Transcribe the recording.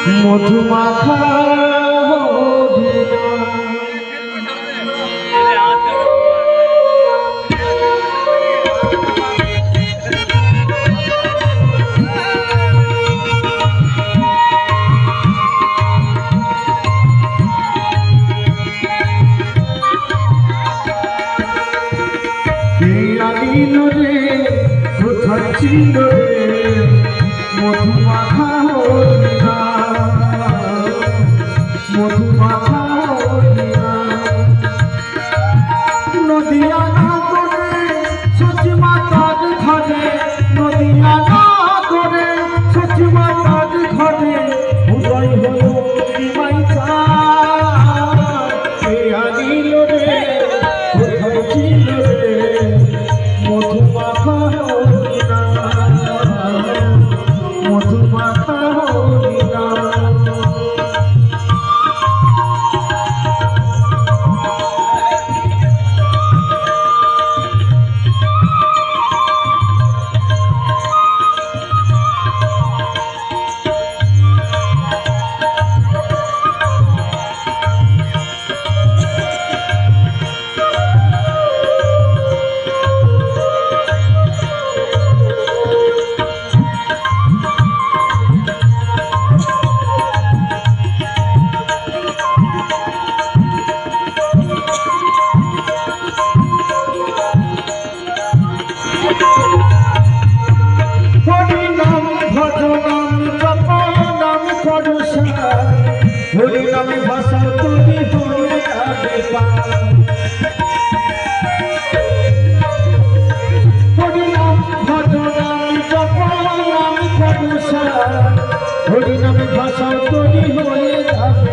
মধুমাখা রে কোথায় ছিল রে মধুমাখা হরিণা মধুমাখা হরিণা নদিয়া না করে সচি মাতার ঘরে নদিয়া না করে সচি মাতার ঘরে উদয় হলো মাইকা কে আনিল রে কোথায় ছিল রে মধুমাখা হরিণা মধুমাখা হরিণা হরি নামে ভাষা তুমি হয়ে যাবে হরি নাম ভজনাম জপ নাম করুষা হরি নামে ভাষা তুমি হয়ে যাবে